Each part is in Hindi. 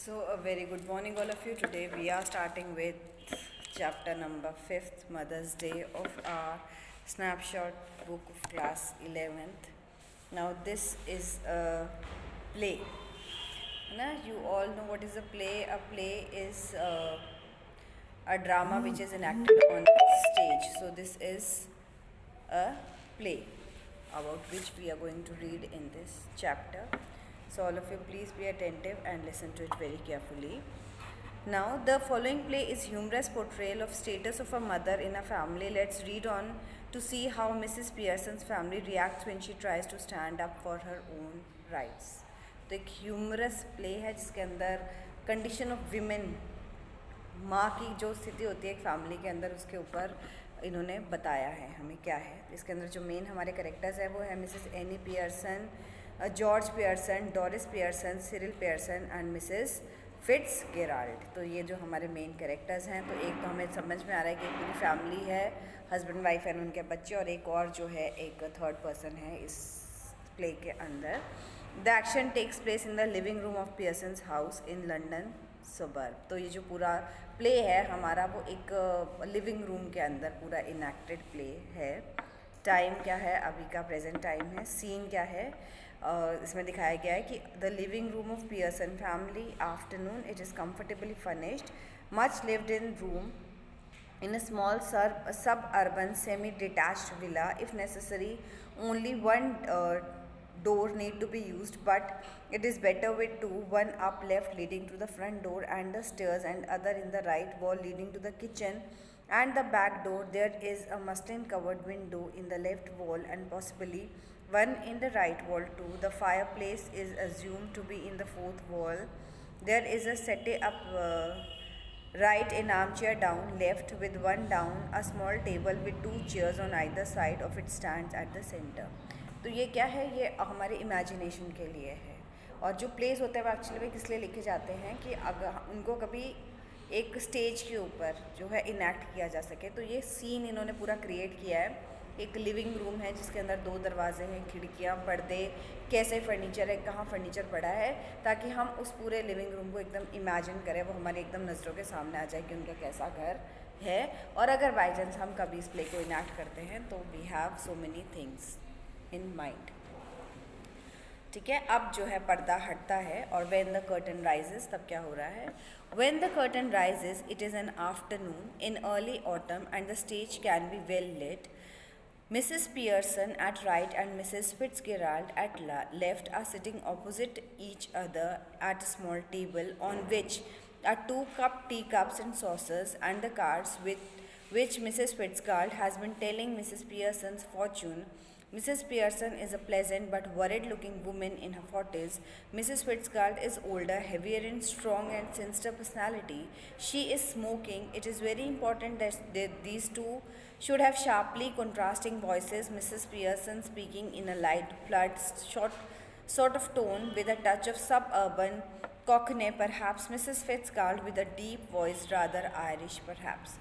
So, a very good morning, all of you. Today, we are starting with chapter number 5th, Mother's Day, of our snapshot book of class 11th. Now, this is a play. You all know what is a play. A play is a drama which is enacted on stage. So, this is a play about which we are going to read in this chapter. So all of you please be attentive and listen to it very carefully. Now the following play is humorous portrayal of status of a mother in a family. Let's read on to see how Mrs. Pearson's family reacts when she tries to stand up for her own rights. तो एक ह्यूमरस प्ले है जिसके अंदर कंडीशन ऑफ विमेन, माँ की जो स्थिति होती है एक फैमिली के अंदर, उसके ऊपर इन्होंने बताया है हमें क्या है. इसके अंदर जो मेन हमारे करेक्टर्स है वो है Mrs any Pearson, George Pearson, Doris Pearson, Cyril Pearson and Mrs Fitz Gerald. तो ये जो हमारे मेन कैरेक्टर्स हैं, तो एक तो हमें समझ में आ रहा है कि एक पूरी फैमिली है, हस्बैंड वाइफ एंड उनके बच्चे, और एक और जो है एक थर्ड पर्सन है इस प्ले के अंदर. The action takes place in the living room of Pearson's house in London suburb. तो ये जो पूरा प्ले है हमारा वो एक लिविंग रूम के अंदर पूरा इनैक्टेड प्ले है. टाइम क्या है, अभी का प्रेजेंट टाइम है. सीन क्या है, इसमें दिखाया गया है कि the living room of Pearson family, afternoon, it is comfortably furnished, much lived in room in a small suburban semi-detached villa. If necessary, only one door need to be used, but it is better with two, one up left leading to the front door and the stairs, and other in the right wall leading to the kitchen and the back door. There is a muslin covered window in the left wall and possibly one in the right wall too. The fireplace is assumed to be in the fourth wall. There is a settee up right, an armchair down left with one down, a small table with two chairs on either side of it stands at the center. तो ये क्या है, ये हमारे इमेजिनेशन के लिए है. और जो प्लेस होते हैं वो एक्चुअली में किस लिए लिखे जाते हैं कि अगर उनको कभी एक स्टेज के ऊपर जो है इनैक्ट किया जा सके. तो ये सीन इन्होंने पूरा क्रिएट किया है. एक लिविंग रूम है जिसके अंदर दो दरवाजे हैं, खिड़कियाँ, पर्दे, कैसे फर्नीचर है, कहाँ फर्नीचर पड़ा है, ताकि हम उस पूरे लिविंग रूम को एकदम इमेजिन करें, वो हमारे एकदम नज़रों के सामने आ जाए कि उनका कैसा घर है. और अगर बाई चांस हम कभी इस प्ले को इनैक्ट करते हैं तो we have so many things in mind. ठीक है, अब जो है पर्दा हटता है और व्हेन द कर्टन राइजेस, तब क्या हो रहा है. When the curtain rises, it is an afternoon in early autumn and the stage can be well lit. Mrs. Pearson at right and Mrs. Fitzgerald at left are sitting opposite each other at a small table on which are two teacups and saucers and the cards with which Mrs. Fitzgerald has been telling Mrs. Pearson's fortune. Mrs. Pearson is a pleasant but worried-looking woman in her 40s. Mrs. Fitzgerald is older, heavier in strong and sinister personality. She is smoking. It is very important that these two should have sharply contrasting voices. Mrs. Pearson speaking in a light, blood, sort of tone with a touch of suburban cockney, perhaps. Mrs. Fitzgerald with a deep voice, rather Irish, perhaps.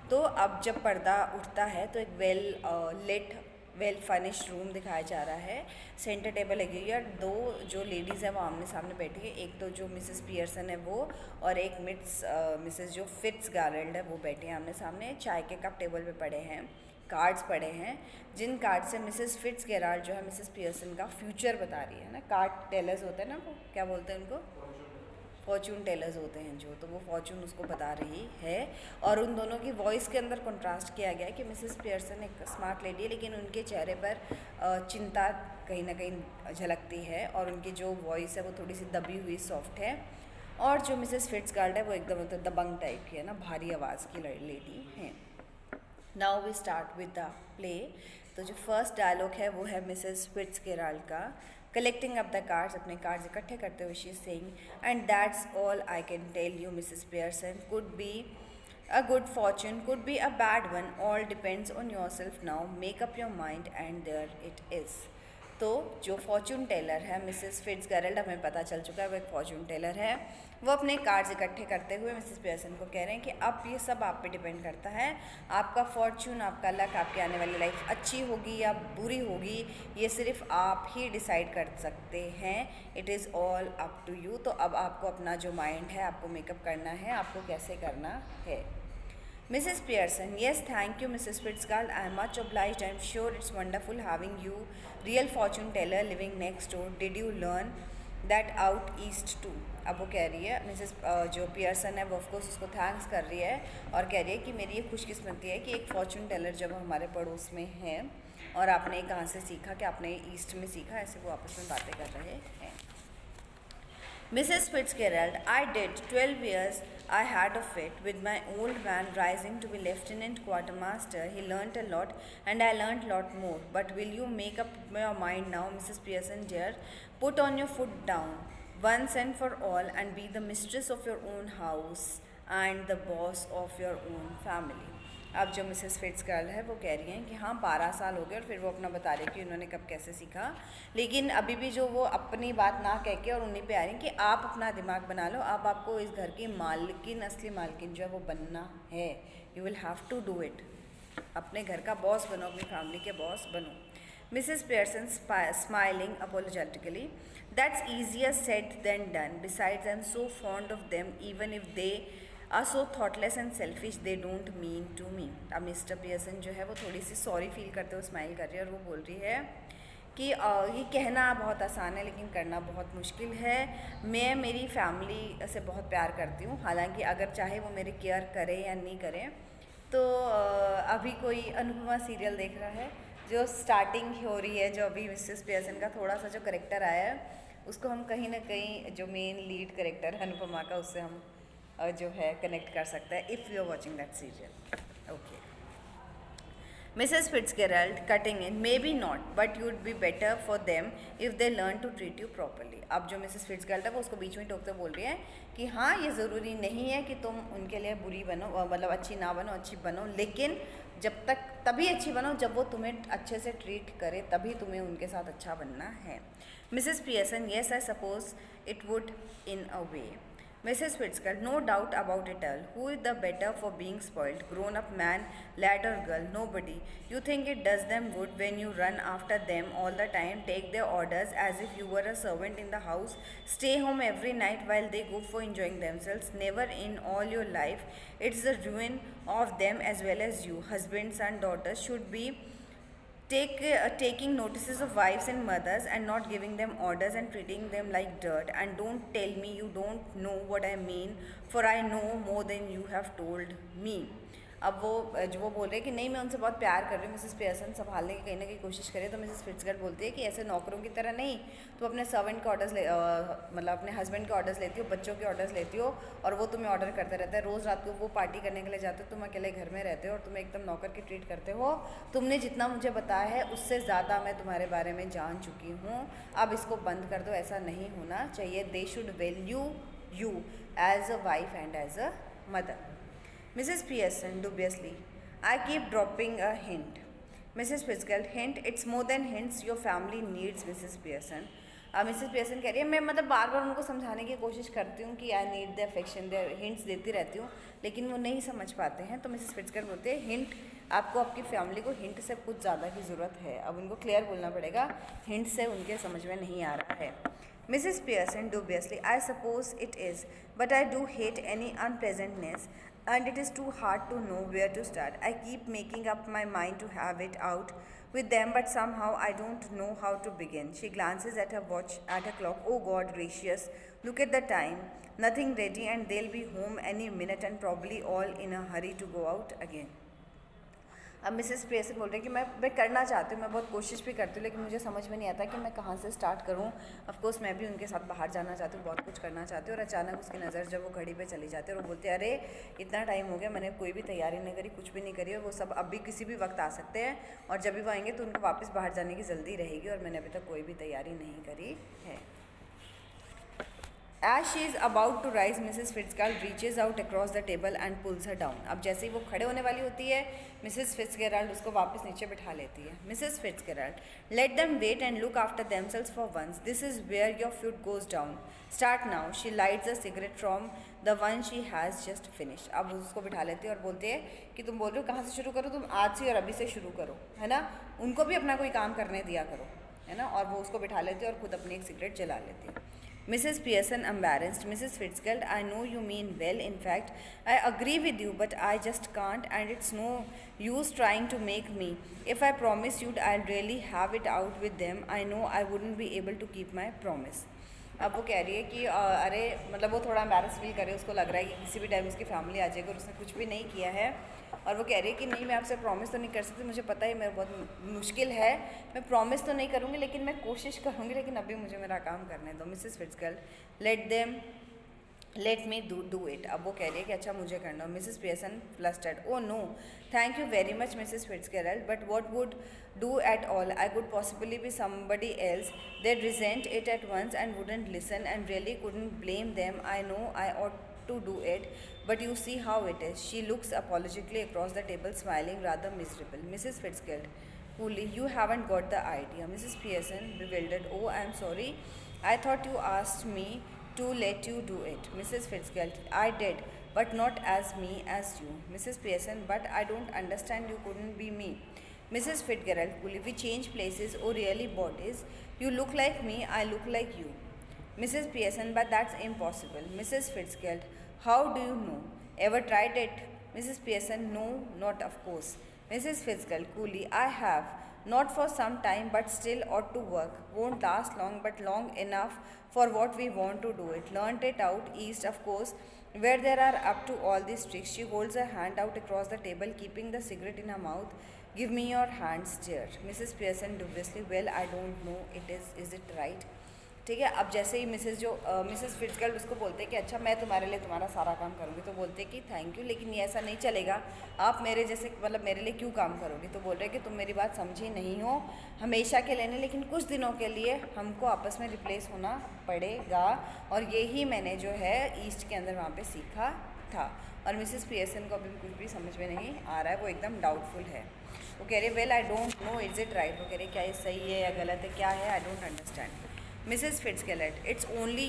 तो अब जब पर्दा उठता है तो एक वेल फर्निश्ड रूम दिखाया जा रहा है. सेंटर टेबल लगी हुई है, दो जो लेडीज़ हैं वो आमने सामने बैठी है. एक तो जो मिसेस पियर्सन है वो, और एक मिसेस जो फिट्ज़गेराल्ड है वो बैठे हैं आमने सामने. चाय के कप टेबल पे पड़े हैं, कार्ड्स पड़े हैं, जिन कार्ड से मिसेस फिट्ज़गेराल्ड जो है मिसेस पियर्सन का फ्यूचर बता रही है ना. कार्ड टेलर्स होते हैं ना, वो क्या बोलते हैं उनको, फॉर्चून टेलर्स होते हैं जो, तो वो फॉर्चून उसको बता रही है. और उन दोनों की वॉइस के अंदर कंट्रास्ट किया गया है कि मिसेस पियर्सन एक स्मार्ट लेडी है लेकिन उनके चेहरे पर चिंता कहीं ना कहीं झलकती है, और उनकी जो वॉइस है वो थोड़ी सी दबी हुई सॉफ्ट है. और जो मिसेस फिट्ज़गेराल्ड है वो एकदम मतलब दबंग टाइप की है ना, भारी आवाज़ की लेडी है. Now we start with the play. तो जो फर्स्ट डायलॉग है वो है मिसेस फिट्ज़गेराल्ड का. कलेक्टिंग अप द कार्ड्स, अपने कार्ड्स इकट्ठे करते हुए she is saying, and that's all I can tell you Mrs Pearson. Could be a good fortune, could be a bad one, all depends on yourself now. Make up your mind and there it is. तो जो फॉर्चून टेलर है मिसेस फिट्जगेरल्ड, हमें पता चल चुका है वो एक फॉर्चून टेलर है, वो अपने कार्ड्स इकट्ठे करते हुए मिसेस पियर्सन को कह रहे हैं कि अब ये सब आप पे डिपेंड करता है, आपका फॉर्चून, आपका लक, आपकी आने वाली लाइफ अच्छी होगी या बुरी होगी, ये सिर्फ आप ही डिसाइड कर सकते हैं, it is all up to you. तो अब आपको अपना जो माइंड है आपको मेकअप करना है, आपको कैसे करना है। Mrs. Pearson, yes, thank you, Mrs. Fitzgerald. I am much obliged. I am sure it's wonderful having you, real fortune teller, living next door. Did you learn that out east too? अब वो कह रही है मिसेस जो पियर्सन है वो ऑफकोर्स उसको थैंक्स कर रही है और कह रही है कि मेरी ये खुशकिस्मती है कि एक फॉर्चून टेलर जब हमारे पड़ोस में है और आपने कहाँ से सीखा कि आपने ईस्ट में सीखा, ऐसे वो आपस में बातें कर रहे हैं। Mrs. Fitzgerald, I did. 12 years I had of it, with my old man rising to be lieutenant quartermaster. He learnt a lot, and I learnt a lot more. But will you make up your mind now, Mrs. Pearson dear? Put on your foot down, once and for all, and be the mistress of your own house and the boss of your own family. अब जो मिसेस फिट्जगेरल्ड है वो कह रही हैं कि हाँ 12 साल हो गए और फिर वो अपना बता रही है कि उन्होंने कब कैसे सीखा, लेकिन अभी भी जो वो अपनी बात ना कह के और उन्हीं पे आ रही हैं कि आप अपना दिमाग बना लो, अब आपको इस घर की मालकिन, असली मालकिन जो है वो बनना है, you will have to do it, अपने घर का बॉस बनो, अपनी फैमिली के बॉस बनो। Mrs Pearson smiling apologetically, that's easier said than done. Besides, I'm so fond of them, even if they are so thoughtless and selfish, they don't mean to me. अब मिस्टर पियर्सन जो है वो थोड़ी सी सॉरी फील करते हुए स्माइल कर रही है और वो बोल रही है कि ये कहना बहुत आसान है लेकिन करना बहुत मुश्किल है। मैं मेरी फैमिली से बहुत प्यार करती हूँ, हालांकि अगर चाहे वो मेरी केयर करे या नहीं करे। तो अभी कोई अनुपमा सीरियल देख रहा है, जो स्टार्टिंग हो रही है, जो अभी मिसेस पियर्सन का थोड़ा सा जो करेक्टर आया है उसको हम कहीं ना कहीं जो मेन लीड करेक्टर है अनुपमा का, उससे हम जो है कनेक्ट कर सकते हैं if you are watching that serial. Okay. Mrs Fitzgerald cutting in, maybe not but you'd be better for them if they learn to treat you properly. अब जो मिसेस फिट्जगेरल्ड है वो उसको बीच में टोकते बोल रही है कि हाँ ये ज़रूरी नहीं है कि तुम उनके लिए बुरी बनो, मतलब अच्छी ना बनो, अच्छी बनो, लेकिन जब तक तभी अच्छी बनो जब वो तुम्हें अच्छे से ट्रीट करे, तभी तुम्हें उनके साथ अच्छा बनना है। Mrs Pearson, yes I suppose it would in a way. Mrs. Fitzgerald, no doubt about it all. Who is the better for being spoiled? Grown-up man, lad or girl? Nobody. You think it does them good when you run after them all the time, take their orders as if you were a servant in the house, stay home every night while they go for enjoying themselves. Never in all your life. It's the ruin of them as well as you. Husbands and daughters should be taking notices of wives and mothers and not giving them orders and treating them like dirt. And don't tell me you don't know what I mean, for I know more than you have told me. अब वो जो वो बोल रहे हैं कि नहीं मैं उनसे बहुत प्यार कर रही हूँ, मिसेस पियर्सन संभालने की कहीं ना कहीं कोशिश करे, तो मिसेस फिट्जगेरल्ड बोलती है कि ऐसे नौकरों की तरह नहीं, तो अपने सर्वेंट के ऑर्डर्स मतलब अपने हस्बैंड के ऑर्डर्स लेती हो, बच्चों के ऑर्डर्स लेती हो, और वो तुम्हें ऑर्डर करते रहते हैं। रोज़ रात को वो पार्टी करने के लिए जाते हो, तुम अकेले घर में रहते हो और तुम्हें एकदम नौकर की ट्रीट करते हो। तुमने जितना मुझे बताया है उससे ज़्यादा मैं तुम्हारे बारे में जान चुकी हूँ, अब इसको बंद कर दो, ऐसा नहीं होना चाहिए। They should value you as a wife and as a mother. Mrs. Pearson, dubiously, I keep dropping a hint. Mrs. Fitzgerald, hint? It's more than hints your family needs, Mrs. Pearson. अब मिसेस पियर्सन कह रही है मैं मतलब बार बार उनको समझाने की कोशिश करती हूँ कि I need the affection, the hints देती रहती हूँ, लेकिन वो नहीं समझ पाते हैं। तो मिसेस फिट्जगेरल्ड बोलते हैं हिंट, आपको आपकी फैमिली को हिंट से कुछ ज़्यादा की ज़रूरत है, अब उनको क्लियर बोलना पड़ेगा, हिंट से उनके समझ में नहीं आ रहा है। Mrs. Pearson, dubiously, I suppose it is, but I do hate any unpleasantness, and it is too hard to know where to start. I keep making up my mind to have it out with them, but somehow I don't know how to begin. She glances at her watch, at her clock. Oh God gracious, look at the time. Nothing ready, and they'll be home any minute, and probably all in a hurry to go out again. अब मिसेस पियर्सन बोल रहे हैं कि मैं करना चाहती हूँ, मैं बहुत कोशिश भी करती हूँ, लेकिन मुझे समझ में नहीं आता कि मैं कहाँ से स्टार्ट करूँ। ऑफ कोर्स मैं भी उनके साथ बाहर जाना चाहती हूँ, बहुत कुछ करना चाहती हूँ, और अचानक उसकी नज़र जब वो घड़ी पे चली जाती है और वो बोलते हैं अरे इतना टाइम हो गया, मैंने कोई भी तैयारी नहीं करी, कुछ भी नहीं करी, और वो सब अब भी किसी भी वक्त आ सकते हैं, और जब भी वो आएंगे तो उनको वापस बाहर जाने की जल्दी रहेगी, और मैंने अभी तक कोई भी तैयारी नहीं करी है। As she is about to rise, Mrs. Fitzgerald reaches out across the table and pulls her down. अब जैसे ही वो खड़े होने वाली होती है, Mrs. Fitzgerald उसको वापस नीचे बिठा लेती है. Mrs. Fitzgerald, let them wait and look after themselves for once. This is where your foot goes down. Start now. She lights a cigarette from the one she has just finished. अब उसको बिठा लेती है और बोलती है कि तुम बोल रहे हो कहाँ से शुरू करो, तुम आज से और अभी से शुरू करो, है ना. उनको भी अपना कोई काम करने दिया करो, है ना. और वो उसको बिठा लेती है और खुद अपनी एक सिगरेट जला लेती है. Mrs. Pearson embarrassed. Mrs. Fitzgerald, I know you mean well. In fact, I agree with you, but I just can't, and it's no use trying to make me. If I promise you I'll really have it out with them, I know I wouldn't be able to keep my promise. अब वो कह रही है कि अरे मतलब वो थोड़ा एम्बैरस फील करे, उसको लग रहा है कि किसी भी टाइम उसकी फैमिली आ जाएगी और उसने कुछ भी नहीं किया है. और वो कह रही है कि नहीं, मैं आपसे प्रॉमिस तो नहीं कर सकती, मुझे पता है मेरा बहुत मुश्किल है, मैं प्रॉमिस तो नहीं करूँगी लेकिन मैं कोशिश करूँगी, लेकिन अभी मुझे मेरा काम करने दो. Mrs Fitzgerald, let me do it. अब वो कह रही है कि अच्छा मुझे करना. Mrs Pearson flustered, oh no thank you very much Mrs Fitzgerald, but what would do at all? I could possibly be somebody else. They'd resent it at once and wouldn't listen, and really couldn't blame them. I know I ought to do it, but you see how it is. She looks apologetically across the table, smiling rather miserable. Mrs. Fitzgerald, coolly, you haven't got the idea. Mrs. Pearson, bewildered, oh, I'm sorry. I thought you asked me to let you do it. Mrs. Fitzgerald, I did, but not as me as you. Mrs. Pearson, but I don't understand. You couldn't be me. Mrs. Fitzgerald, coolly, we change places, oh really bodies? You look like me, I look like you. Mrs. Pearson, but that's impossible. Mrs. Fitzgerald, how do you know? Ever tried it? Mrs. Pearson, no, not of course. Mrs. Fitzgerald, coolly, I have. Not for some time, but still ought to work. Won't last long, but long enough for what we want to do it. Learnt it out east, of course, where there are up to all these tricks. She holds her hand out across the table, keeping the cigarette in her mouth. Give me your hands, dear. Mrs. Pearson dubiously, well, I don't know. Is it right? ठीक है. अब जैसे ही मिसेस फिट्जगर्ल्ड उसको बोलते हैं कि अच्छा मैं तुम्हारे लिए तुम्हारा सारा काम करूँगी, तो बोलते हैं कि थैंक यू, लेकिन ये ऐसा नहीं चलेगा, आप मेरे जैसे मतलब मेरे लिए क्यों काम करोगी. तो बोल रहे हैं कि तुम मेरी बात समझी नहीं हो, हमेशा के लिए नहीं लेकिन कुछ दिनों के लिए हमको आपस में रिप्लेस होना पड़ेगा, और यही मैंने जो है ईस्ट के अंदर वहाँ पर सीखा था. और मिसेस पियर्सन को अभी भी कुछ भी समझ में नहीं आ रहा है, वो एकदम डाउटफुल है. वो कह रहे well I don't know is it right. वो कह रहे क्या ये सही है या गलत है, क्या है, I don't understand. Mrs. Fitzgerald, it's only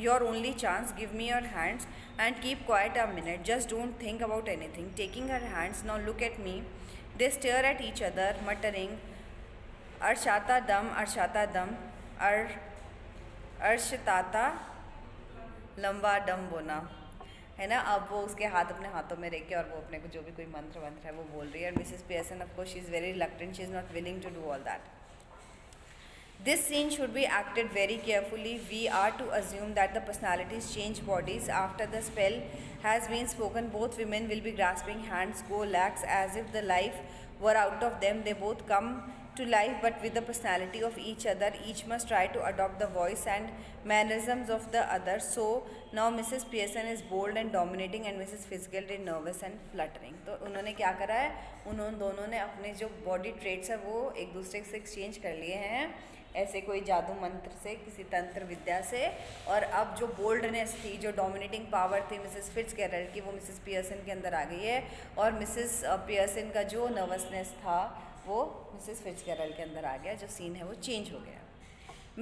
your only chance. Give me your hands and keep quiet a minute. Just don't think about anything. Taking her hands, now look at me. They stare at each other, muttering, Arshata dam, Arshitata lamba dam bona. है ना. अब वो उसके हाथ अपने हाथों में रख के और वो अपने को जो भी कोई मंत्र वंत्र है वो बोल रही है. और Mrs Pearson of course she is very reluctant, she is not willing to do all that. This scene should be acted very carefully. We are to assume that the personalities change bodies after the spell has been spoken. Both women will be grasping hands, go lax as if the life were out of them. They both come to life, but with the personality of each other. Each must try to adopt the voice and mannerisms of the other. So now Mrs. Pearson is bold and dominating, and Mrs. Fitzgerald is nervous and fluttering. तो उन्होंने क्या करा है, उन्होंने दोनों ने अपने जो बॉडी ट्रेट्स है वो एक दूसरे से एक्सचेंज कर लिए हैं, ऐसे कोई जादू मंत्र से, किसी तंत्र विद्या से. और अब जो बोल्डनेस थी, जो डोमिनेटिंग पावर थी मिसेस फिट्जगेरल्ड की, वो मिसेस पियर्सन के अंदर आ गई है. और मिसेस पियर्सन का जो नर्वसनेस था वो मिसेस फिट्जगेरल्ड के अंदर आ गया. जो सीन है वो चेंज हो गया.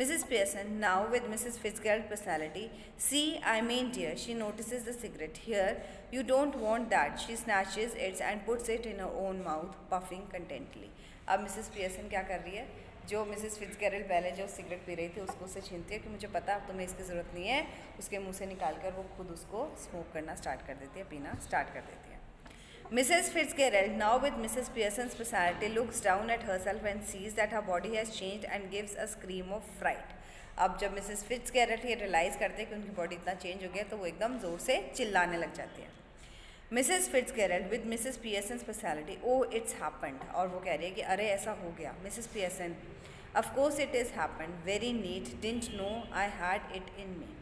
Mrs. Pearson, now with Mrs. Fitzgerald personality, see, I mean dear, she notices the cigarette. Here, you don't want that. She snatches it and puts it in her own mouth, puffing contentedly. अब मिसेस पियर्सन क्या कर रही है, जो मिसेस फिट्जगेरल्ड पहले जो सिगरेट पी रही थी उसको उससे छीनती है कि मुझे पता है अब तुम्हें इसकी ज़रूरत नहीं है, उसके मुंह से निकाल कर वो खुद उसको स्मोक करना स्टार्ट कर देती है, पीना स्टार्ट कर देती है. Mrs. Fitzgerald, now with Mrs. Pearson's personality, looks down at herself and sees that her body has changed and gives a scream of fright. अब जब मिसेस फिट्जगेरल्ड ये रियलाइज़ करते हैं कि उनकी बॉडी इतना चेंज हो गया तो वो एकदम ज़ोर से चिल्लाने लग जाती है. Mrs Fitzgerald with Mrs Pearson's personality, oh it's happened. और वो कह रही है कि अरे ऐसा हो गया. Mrs Pearson, of course it is happened, very neat, didn't know I had it in me.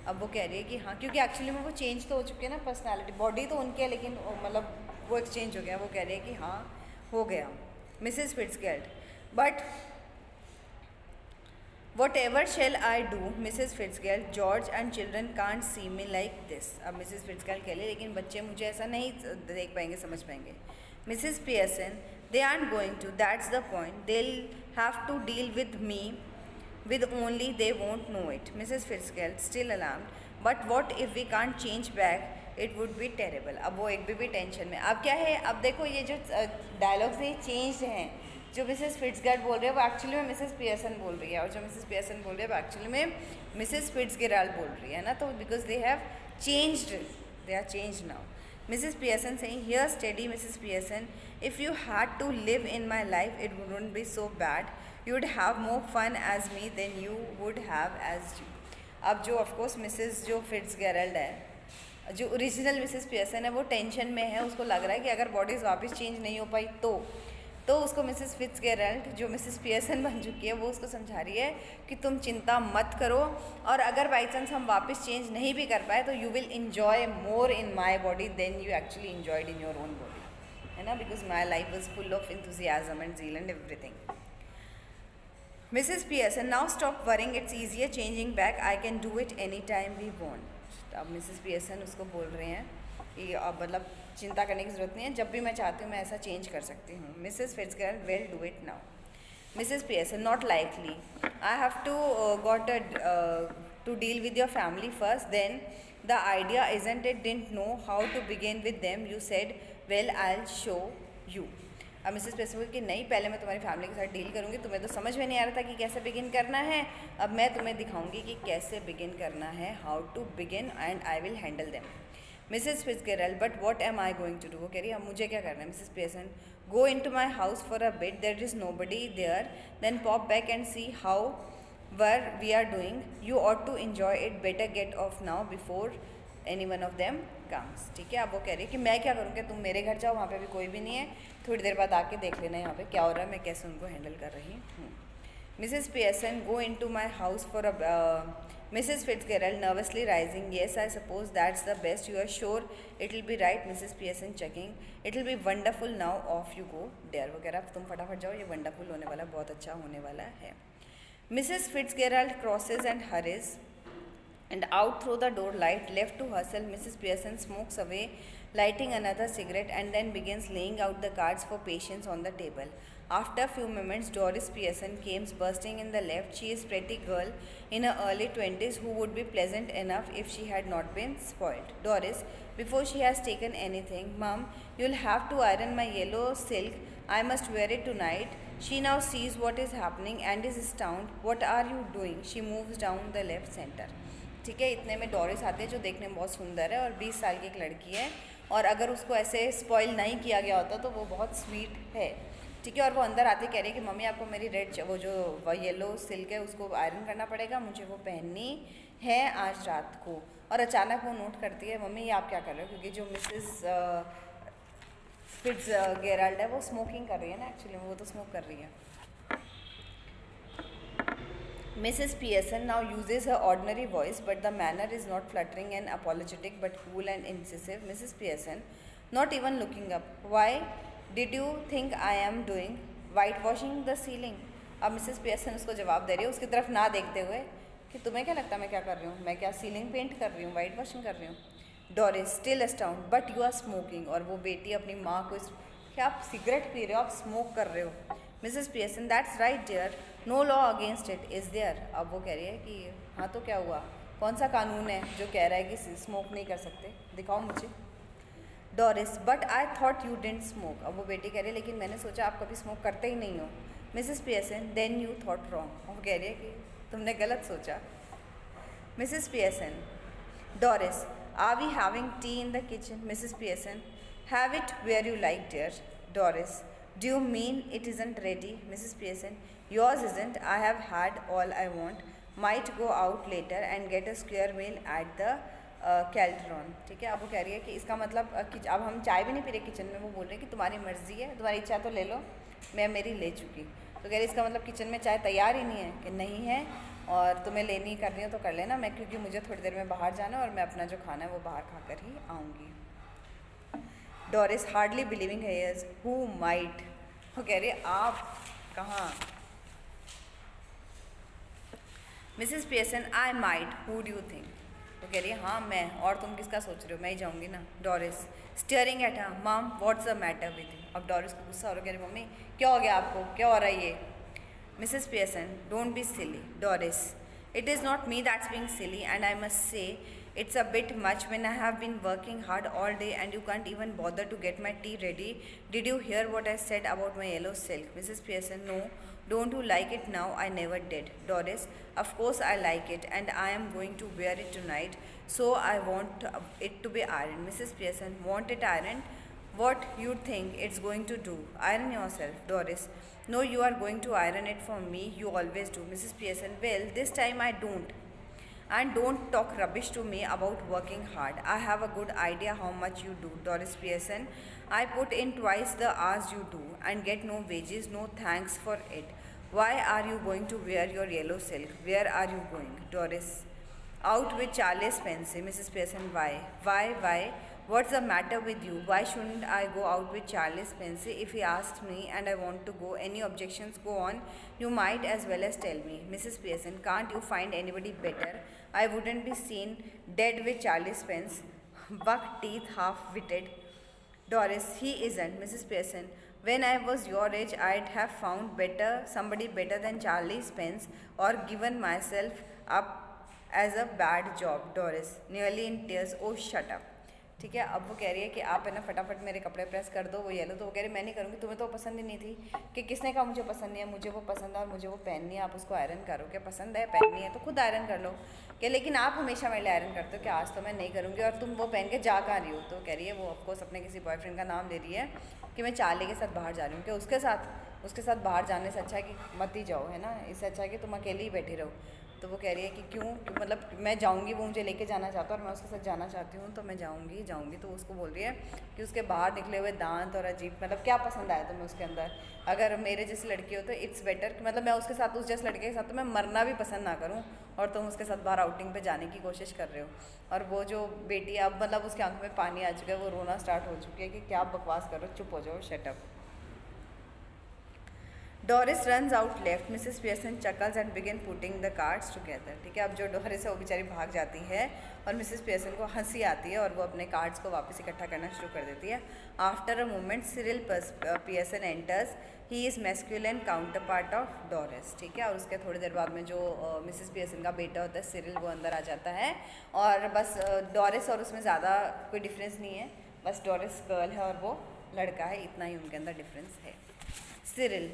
अब वो कह रही है कि हाँ, क्योंकि एक्चुअली में वो चेंज तो हो चुके हैं ना पर्सनैलिटी, बॉडी तो उनकी है लेकिन मतलब वो एक्सचेंज हो गया. वो कह रही है कि हाँ हो गया. Mrs Fitzgerald, but Whatever shall I do, Mrs. Fitzgerald, George and children can't see me like this. अब Mrs. Fitzgerald कह ले लेकिन बच्चे मुझे ऐसा नहीं देख पाएंगे, समझ पाएंगे. Mrs. Pearson, they aren't going to, that's the point. They'll have to deal with me, with only they won't know it. Mrs. Fitzgerald, still alarmed, but what if we can't change back? It would be terrible. अब वो एक भी टेंशन में. अब क्या है, अब देखो ये जो डायलॉग्स है चेंज हैं. जो मिसेस फिट्जगेराल्ड बोल रहे हैं वो एक्चुअली में मिसेस पियर्सन बोल रही है, और जो मिसेस पियर्सन बोल रही है वो एक्चुअली में मिसेस फिट्जगेराल्ड बोल रही है ना. तो because they have changed, they are changed now. Mrs Pearson saying, here study Mrs Pearson, if you had to live in my life it wouldn't be so bad. You would have more fun as me then you would have as you. अब जो ऑफकोर्स मिसेस जो फिट्जगेराल्ड है, जो ओरिजिनल मिसेस पियर्सन है, वो टेंशन में है. उसको लग रहा है कि अगर बॉडीज़ वापस चेंज नहीं हो पाई तो उसको मिसेस फिट्जगेराल्ड जो मिसेस पियर्सन बन चुकी है वो उसको समझा रही है कि तुम चिंता मत करो, और अगर बाई चांस हम वापस चेंज नहीं भी कर पाए तो you will enjoy more in my body then you actually enjoyed in your own body, है ना. Because my life was full of enthusiasm and zeal and everything. Mrs Pearson, now stop worrying, it's easier changing back, I can do it any time we want. अब मिसेस पियर्सन उसको बोल रहे हैं कि अब मतलब चिंता करने की ज़रूरत नहीं है, जब भी मैं चाहती हूँ मैं ऐसा चेंज कर सकती हूँ. Mrs Fitzgerald, will do it now. Mrs Pearson, not likely, I have to got to deal with your family first, then the idea isn't it, didn't know how to begin with them, you said well I will show you. अब मिसेस पियर्सन बोली कि नहीं, पहले मैं तुम्हारी फैमिली के साथ डील करूँगी, तुम्हें तो समझ में नहीं आ रहा था कि कैसे बिगिन करना है, अब मैं तुम्हें दिखाऊंगी कि कैसे बिगिन करना है, how to begin, and I will handle them. Mrs Fitzgerald, but what am I going to do. वो कह रही है अब मुझे क्या करना है. Mrs Pearson, go into my house for a bit, there is nobody there, then pop back and see how were we are doing, you ought to enjoy it, better get off now before any one of them comes. ठीक है. अब वो कह रही है कि मैं क्या करूँ, क्या तुम मेरे घर जाओ, वहाँ पे भी कोई भी नहीं है, थोड़ी देर बाद आके देख लेना यहाँ पे क्या हो रहा है, मैं कैसे उनको हैंडल कर रही हूँ. Mrs Pearson, go into my house for a Mrs. Fitzgerald, nervously rising, yes, I suppose that's the best. You are sure it'll be right? Mrs. Pearson checking. It'll be wonderful now. Off you go, dear. वो कह रहा तुम फटाफट जाओ, ये wonderful होने वाला, बहुत अच्छा होने वाला है. Mrs. Fitzgerald crosses and hurries, and out through the door, light left to herself. Mrs. Pearson smokes away, lighting another cigarette, and then begins laying out the cards for patients on the table. After a few moments, Doris Pearson came bursting in the left. She is a pretty girl in her early 20s who would be pleasant enough if she had not been spoiled. Doris, before she has taken anything, Mum, you'll have to iron my yellow silk. I must wear it tonight. She now sees what is happening and is astounded. What are you doing? She moves down the left center. ठीक है. इतने में डॉरिस आती है जो देखने में बहुत सुंदर है और 20 साल की एक लड़की है, और अगर उसको ऐसे स्पॉइल नहीं किया गया होता तो वो बहुत स्वीट है. ठीक है. और वो अंदर आती कह रही है कि मम्मी आपको मेरी रेड वो जो येलो सिल्क है उसको आयरन करना पड़ेगा, मुझे वो पहननी है आज रात को. और अचानक वो नोट करती है, मम्मी ये आप क्या कर रहे हो, क्योंकि जो मिसेस फिट्जगेराल्ड है वो स्मोकिंग कर रही है ना, एक्चुअली वो तो स्मोक कर रही है. Mrs. Pearson now uses her ordinary voice, but the manner is not fluttering and apologetic, but cool and incisive. Mrs. Pearson, not even looking up. Why did you think I am doing? Whitewashing the ceiling. अब मिसेस पियर्सन उसको जवाब दे रही है उसकी तरफ ना देखते हुए कि तुम्हें क्या लगता है मैं क्या कर रही हूँ, मैं क्या सीलिंग पेंट कर रही हूँ, वाइट वॉशिंग कर रही हूँ. Doris, still astound, but you are smoking. और वो बेटी अपनी माँ को क्या आप सिगरेट पी रहे हो, आप स्मोक कर रहे हो. Mrs Pearson, that's right dear, no law against it is there. अब वो कह रही है कि हाँ तो क्या हुआ, कौन सा कानून है जो कह रहा है कि स्मोक नहीं कर सकते, दिखाओ मुझे. Doris, but I thought you didn't smoke. अब वो बेटी कह रही है लेकिन मैंने सोचा आप कभी स्मोक करते ही नहीं हो. Mrs Pearson, then you thought wrong. वो कह रही है कि तुमने गलत सोचा. Mrs Pearson, Doris, are we having tea in the kitchen. Mrs Pearson, have it where you like dear. Doris, do you mean it isn't ready? Mrs. Pearson, yours isn't. I have had all I want. Might go out later and get a square meal at the Keltron. ठीक है. अब वो कह रही है कि इसका मतलब अब हम चाय भी नहीं पी रहे किचन में. वो बोल रहे हैं कि तुम्हारी मर्ज़ी है, तुम्हारी इच्छा तो ले लो, मैं मेरी ले चुकी. तो कह रही इसका मतलब किचन में चाय तैयार ही नहीं है. कि नहीं है और तुम्हें लेनी करनी हो तो कर लेना, मैं क्योंकि मुझे थोड़ी देर में बाहर जाना है और मैं अपना जो खाना है वो बाहर खा कर ही आऊँगी. Doris, hardly believing her ears, who might. वो कह रही है आप कहाँ. Mrs Pearson, I might, who do you think? तो कह रही है हाँ मैं, और तुम किसका सोच रहे हो, मैं ही जाऊँगी ना. डोरिस स्टीयरिंग एट हर, मम what's the matter with you? अब डोरिस को गुस्सा हो रहा है, कह रही मम्मी क्या हो गया आपको, क्या हो रहा है ये? Mrs. Pearson, don't be silly. Doris, it is not me that's being silly, and I must say it's a bit much when I have been working hard all day and you can't even bother to get my tea ready. Did you hear what I said about my yellow silk? Mrs. Pearson, no. Don't you like it now? I never did. Doris, of course I like it and I am going to wear it tonight. So I want it to be ironed. Mrs. Pearson, want it ironed? What you think it's going to do? Iron yourself. Doris, no, you are going to iron it for me. You always do. Mrs. Pearson, well, this time I don't. And don't talk rubbish to me about working hard. I have a good idea how much you do. Doris Pearson, I put in twice the hours you do and get no wages, no thanks for it. Why are you going to wear your yellow silk? Where are you going? Doris, out with Charlie Spencer. Mrs. Pearson, why? Why? What's the matter with you? Why shouldn't I go out with Charlie Spencer if he asks me and I want to go? Any objections? Go on. You might as well as tell me. Mrs. Pearson, can't you find anybody better? I wouldn't be seen dead with Charlie Spence. Buck teeth, half-witted. Doris, he isn't. Mrs. Pearson, when I was your age, I'd have found somebody better than Charlie Spence or given myself up as a bad job. Doris, nearly in tears, oh shut up. ठीक है, अब वो कह रही है कि आप है ना फटाफट मेरे कपड़े प्रेस कर दो, वो येलो. तो वो कह रही मैं नहीं करूँगी, तुम्हें तो पसंद ही नहीं थी. कि किसने कहा मुझे पसंद नहीं है, मुझे वो पसंद है और मुझे वो पहननी है, आप उसको आयरन करो. क्या पसंद है, पहननी है तो खुद आयरन कर लो. क्या लेकिन आप हमेशा मेरे लिए आयरन करते हो, क्या आज तो मैं नहीं करूँगी और तुम वो पहन के जा कहाँ रही हो? तो कह रही है वो ऑफकोर्स अपने किसी बॉयफ्रेंड का नाम ले रही है कि मैं चार्ली के साथ बाहर जा रही हूँ. क्या उसके साथ बाहर जाने से अच्छा है कि मत ही जाओ, है ना, इससे अच्छा है कि तुम अकेले ही बैठी रहो. तो वो कह रही है कि क्यों मतलब मैं जाऊँगी, वो मुझे लेके जाना चाहता है और मैं उसके साथ जाना चाहती हूँ, तो मैं जाऊँगी. तो उसको बोल रही है कि उसके बाहर निकले हुए दांत और अजीब, मतलब क्या पसंद आया तुम्हें उसके अंदर? अगर मेरे जैसी लड़की हो तो इट्स बेटर कि मतलब मैं उसके साथ, उस जैसे लड़के के साथ तो मैं मरना भी पसंद ना करूँ और तुम उसके साथ बाहर आउटिंग पे जाने की कोशिश कर रहे हो. और वो जो बेटी अब मतलब उसके आंख में पानी आ चुका है, वो रोना स्टार्ट हो चुकी है कि क्या बकवास करो, चुप हो जाओ, shut up. Doris runs out left. Mrs Pearson chuckles and begin putting the cards together. ठीक है, अब जो डोरिस है वो बेचारी भाग जाती है और मिसेस पियर्सन को हंसी आती है और वो अपने कार्ड्स को वापस इकट्ठा करना शुरू कर देती है. After a moment Cyril Pearson enters. He is masculine counter part of Doris. ठीक है, और उसके थोड़ी देर बाद में जो मिसेस पियर्सन का बेटा होता है सिरिल, वो अंदर आ जाता है. और बस डोरिस और उसमें ज़्यादा कोई डिफरेंस नहीं है, बस डोरिस गर्ल है और वो लड़का है, इतना ही उनके अंदर डिफरेंस है. सिरिल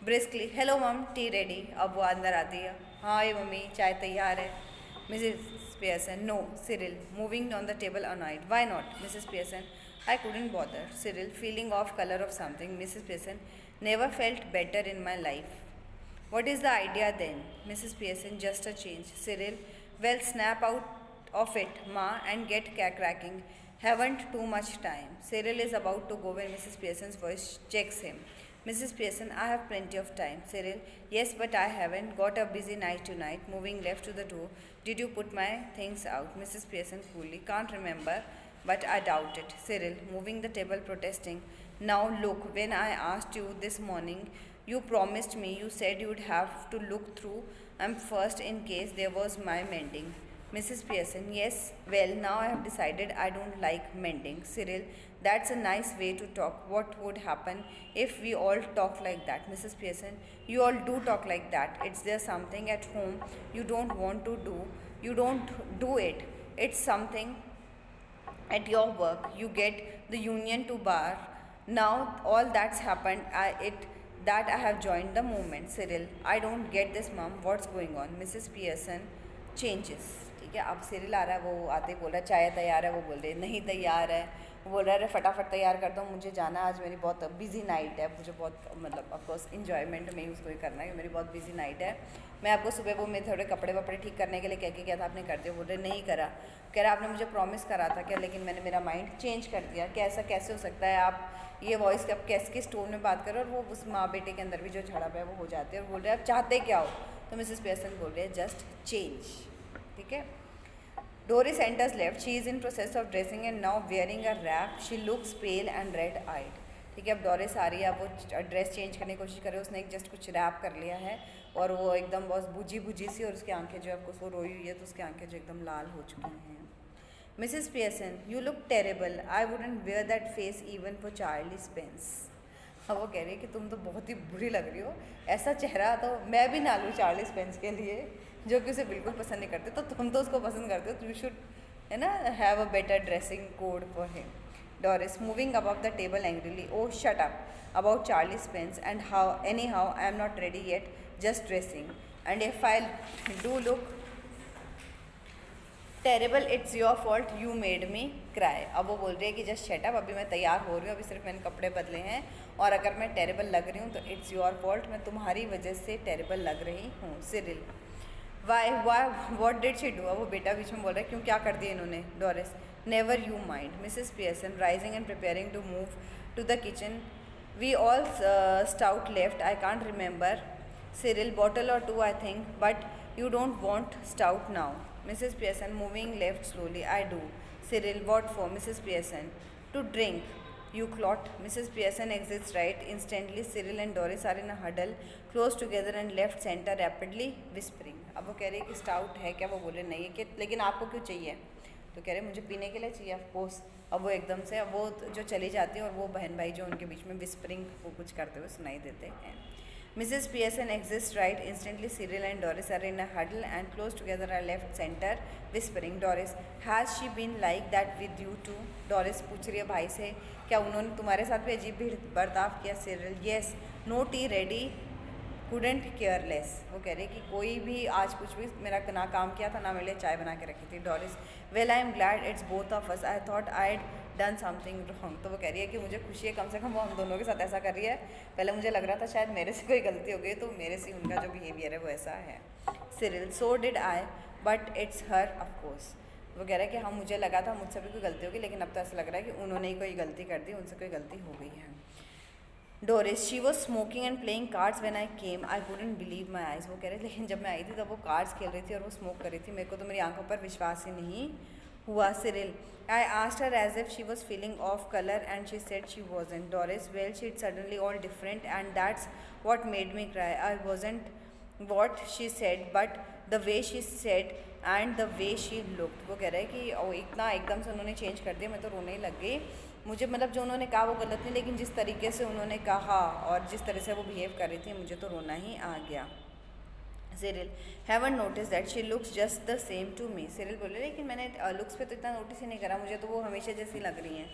ब्रिस्कली, हेलो मम, टी रेडी. अब वो अंदर आती है, हाँ ये मम्मी चाय तैयार है. Mrs Pearson, no. Cyril moving on the table annoyed, why not? Mrs Pearson, I couldn't bother. Cyril feeling off colour of something. Mrs Pearson, never felt better in my life. What is the idea then? Mrs. Pearson, just a change. Cyril, well, snap out of it, Ma, and get cracking. Haven't too much time. Cyril is about to go when Mrs. Pearson's voice checks him. Mrs. Pearson, I have plenty of time. Cyril, yes, but I haven't. Got a busy night tonight. Moving left to the door. Did you put my things out? Mrs. Pearson coolly, can't remember, but I doubt it. Cyril, moving the table, protesting. Now look, when I asked you this morning, you promised me, you said you'd have to look through first in case there was my mending. Mrs. Pearson, yes, well, now I have decided I don't like mending. Cyril, that's a nice way to talk. What would happen if we all talk like that? Mrs. Pearson, you all do talk like that. It's there something at home you don't want to do. You don't do it. It's something at your work. You get the union to bar. Now all that's happened, that I have joined the movement. Cyril, I don't get this, mom. What's going on? Mrs. Pearson changes. ठीक है, अब सिरिल आ रहा है, वो आते ही बोल रहा है चाय तैयार है. वो बोल रहे नहीं तैयार है. वो बोल रहा है फटाफट तैयार कर दो, मुझे जाना, आज मेरी बहुत बिजी नाइट है. मुझे बहुत मतलब ऑफकोर्स इन्जॉयमेंट में ही उसको ही करना है, मेरी बहुत बिजी नाइट है. मैं आपको सुबह वो मेरे थोड़े कपड़े वपड़े ठीक करने के लिए कह के गया था, आपने कर दिया? बोल रहे नहीं करा. कह रहा आपने मुझे प्रॉमिस करा था क्या, लेकिन मैंने मेरा माइंड चेंज कर दिया. क्या ऐसा कैसे हो सकता है? आप ये वॉइस के आप कैसे किस टोन में बात करो, और वो उस माँ बेटे के अंदर भी जो झड़प है वो हो जाती है. और बोल रहे आप चाहते क्या हो? तो मिसेस पियर्सन बोल रहे हैं जस्ट चेंज. ठीक है. Doris enters left. She is in process of dressing and now wearing a wrap. She looks pale and red-eyed. ठीक है, अब डोरिस आ रही है, अब वो ड्रेस चेंज करने की कोशिश कर रही है, उसने एक जस्ट कुछ रैप कर लिया है और वो एकदम बहुत बुझी बुझी सी, और उसकी आंखें जो है आपको वो रोई हुई है, तो उसकी आंखें जो एकदम लाल हो चुकी हैं. Mrs Pearson, you look terrible, I wouldn't wear that face even for Charlie Spence. अब वो कह रही है कि तुम तो बहुत ही बुरी लग रही हो, ऐसा चेहरा तो मैं भी ना लूँ चार्ली स्पेंस के लिए, जो कि उसे बिल्कुल पसंद नहीं करते, तो तुम तो उसको पसंद करते हो, यू शुड, है ना, have a better dressing code for him. Doris, moving above the table angrily. Oh, shut up about Charlie Spence and how, anyhow, I am not ready yet, just dressing. And if I do look terrible, it's your fault, you made me cry. अब वो बोल रही है कि just shut up, अभी मैं तैयार हो रही हूँ, अभी सिर्फ मैंने कपड़े बदले हैं, और अगर मैं terrible लग रही हूँ तो it's your fault, मैं तुम्हारी वजह से terrible लग रही हूँ. Cyril, why, what did she do? अब वो बेटा बीच में बोल रहा है, क्यों, क्या कर दिया इन्होंने? Doris, never you mind. Mrs. Pearson, rising and preparing to move to the kitchen. We all stout left, I can't remember. Cyril, bottle or two I think, but you don't want stout now. Mrs. Pearson, moving left slowly. I do. Cyril, what for? Mrs. Pearson, to drink. You clot. Mrs. Pearson exits right. Instantly, Cyril and Doris are in a huddle, close together and left center, rapidly whispering. अब वो कह रही है कि स्टाउट है क्या, वो बोले नहीं है कि, लेकिन आपको क्यों चाहिए? तो कह रहे मुझे पीने के लिए चाहिए, ऑफ कोर्स. अब वो एकदम से, अब वो जो चली जाती है और वो बहन भाई जो उनके बीच में विस्परिंग वो कुछ करते हुए सुनाई देते हैं. Mrs. Pearson exits right. Instantly, Cyril and Doris are in a huddle and close together are left center, whispering. Doris, has she been like that with you too? Doris पूछ रही है भाई से, क्या उन्होंने तुम्हारे साथ भी अजीब बर्ताव किया? Cyril, yes, no tea ready, couldn't care less. वो कह रही है कि कोई भी आज कुछ भी मेरा ना काम किया था, ना मेरे लिए चाय बना के रखी थी. Doris, well, I am glad it's both of us. I thought I'd done something wrong. तो वो कह रही है कि मुझे खुशी है, कम से कम वो हम दोनों के साथ ऐसा कर रही है. पहले मुझे लग रहा था शायद मेरे से कोई गलती हो गई, तो मेरे से उनका जो बिहेवियर है वो ऐसा है. Cyril, so did I, but it's her of course. वो कह रहा है कि हाँ मुझे लगा था मुझसे भी कोई गलती होगी, लेकिन अब तो ऐसा लग रहा है कि उन्होंने ही कोई गलती कर दी, उनसे कोई गलती हो गई है. Doris, she was smoking and playing cards when I came. I couldn't believe my eyes. वो कह रहे लेकिन जब मैं आई थी तब वो कार्ड्स खेल रही थी और वो स्मोक कर रही थी, मेरे को तो मेरी आंखों पर विश्वास ही नहीं हुआ. Cyril, I asked her as if she was feeling off color and she said she wasn't. Doris, well, she's suddenly all different and that's what made me cry. I wasn't what she said, but the way she said and the way she looked. वो कह रहा है कि इतना एकदम से उन्होंने चेंज कर दिया, मैं तो रोने ही लग गई. मुझे मतलब जो उन्होंने कहा वो गलत नहीं, लेकिन जिस तरीके से उन्होंने कहा और जिस तरह से वो बिहेव कर रही थी, मुझे तो रोना ही आ गया. Cyril, haven't noticed that she looks just the same to me. Cyril बोले लेकिन मैंने लुक्स पे तो इतना नोटिस ही नहीं करा, मुझे तो वो हमेशा जैसी लग रही हैं.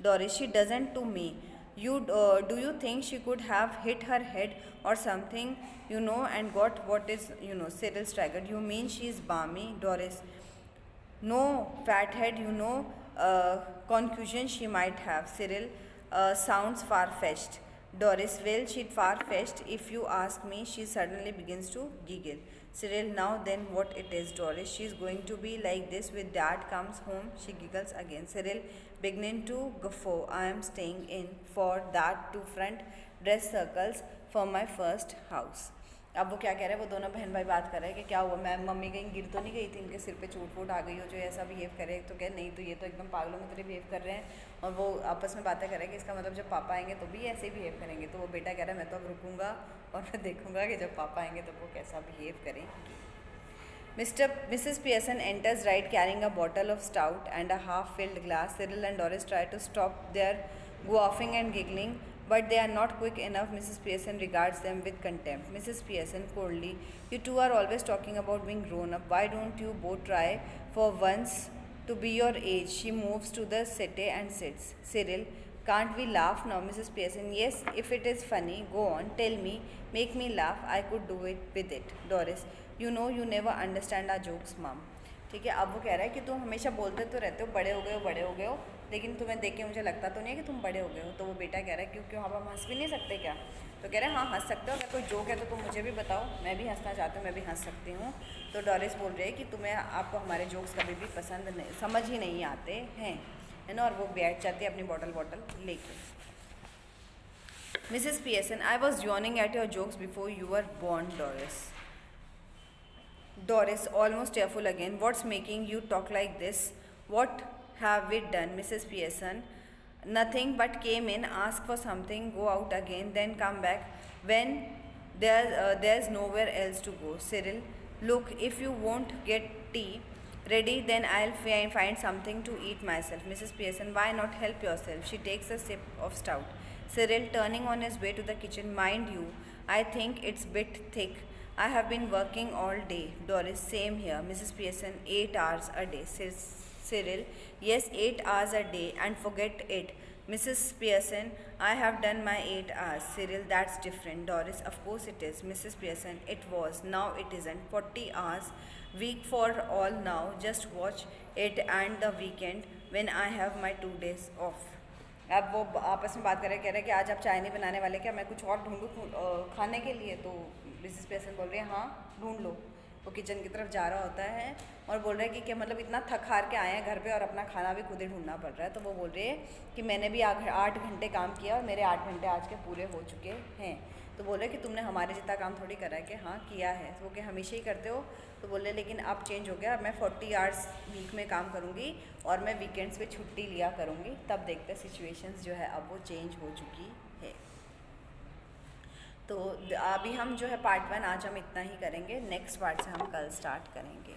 Doris, she doesn't to me. You do you think she could have hit her head or something, you know, and got what is, you know? Cyril staggered. You mean she is balmy? Doris, no, fathead, you know. Concussion she might have. Cyril, sounds far-fetched. Doris, well, she's far-fetched if you ask me. She suddenly begins to giggle. Cyril, now then what it is? Doris, she's going to be like this with dad comes home. She giggles again. Cyril, beginning to guffaw. I am staying in for that to front dress circles for my first house. अब वो क्या कह रहे हैं, वो दोनों बहन भाई बात कर रहे हैं कि क्या हुआ, मैं मम्मी कहीं गिर तो नहीं गई थी, इनके सिर पे चोट वोट आ गई हो जो ऐसा बिहेव करे? तो क्या नहीं, तो ये तो एकदम पागलों की तरह बिहेव कर रहे हैं. और वो आपस में बातें कर रहे हैं कि इसका मतलब जब पापा आएंगे तो भी ऐसे ही बिहेव करेंगे. तो वो बेटा कह रहा है मैं तो अब रुकूंगा और मैं देखूंगा कि जब पापा आएंगे तो वो कैसा बिहेव करेंगे. Mrs. Pearson enters right carrying a bottle of stout and a half-filled glass. Cyril and Doris try to stop their guffawing and giggling, but they are not quick enough. Mrs. Pearson regards them with contempt. Mrs. Pearson coldly, you two are always talking about being grown up. Why don't you both try for once to be your age? She moves to the settee and sits. Cyril, can't we laugh now? Mrs. Pearson, yes, if it is funny. Go on, tell me, make me laugh. I could do it with it. Doris, you know you never understand our jokes, mom. ठीक है, अब वो कह रहा है कि तुम हमेशा बोलते तो रहते हो बड़े हो गए हो बड़े हो गए हो, लेकिन तुम्हें देख के मुझे लगता तो नहीं है कि तुम बड़े हो गए हो. तो वो बेटा कह रहा है क्यों क्यों हम हंस भी नहीं सकते क्या? तो कह रहे हैं हाँ हंस सकते हो, अगर कोई जोक है तो तुम मुझे भी बताओ, मैं भी हंसना चाहती हूँ, मैं भी हंस सकती हूँ. तो डोरिस बोल रही है कि तुम्हें आपको हमारे जोक्स कभी भी पसंद नहीं, समझ ही नहीं आते हैं, है ना. और वो बैठ जाती है अपनी बॉटल लेके. Mrs. Pearson, I was yawning at your jokes before you were born. Doris, almost tearful again. What's making you talk like this? What have we done? Mrs. Pearson, nothing but came in, ask for something, go out again, then come back when there's nowhere else to go. Cyril, look, if you won't get tea ready, then I'll find something to eat myself. Mrs. Pearson, why not help yourself? She takes a sip of stout. Cyril, turning on his way to the kitchen, mind you, I think it's bit thick. I have been working all day. Doris, same here. Mrs. Pearson, 8 hours a day. Cyril, yes, 8 hours a day, and forget it. Mrs. Pearson, I have done my 8 hours. Cyril, that's different. Doris, of course it is. Mrs. Pearson, it was. Now it isn't. 40 hours week for all now. Just watch it and the weekend when I have my 2 days off. अब वो आपस में बात कर रहे, कह रहे हैं कि आज आप चाय नहीं बनाने वाले क्या, मैं कुछ और ढूंढूँ खाने के लिए? तो मिसेस पेसन बोल रही है हाँ ढूंढ लो। वो किचन की तरफ जा रहा होता है और बोल रहा है कि क्या मतलब इतना थक हार के आए हैं घर पे और अपना खाना भी खुद ही ढूंढना पड़ रहा है। तो वो बोल रही है कि मैंने भी 8 घंटे काम किया और मेरे 8 घंटे आज के पूरे हो चुके हैं। तो बोल रहे कि तुमने हमारे जितना काम थोड़ी करा है कि हाँ किया है। तो वो कि हमेशा ही करते हो? तो बोल रहे लेकिन अब चेंज हो गया, मैं 40 आवर्स वीक में काम करूँगी और मैं वीकेंड्स पे छुट्टी लिया करूँगी। तब देखते सिचुएशंस जो है अब वो चेंज हो चुकी है। तो अभी हम जो है पार्ट 1 आज हम इतना ही करेंगे, नेक्स्ट पार्ट से हम कल स्टार्ट करेंगे।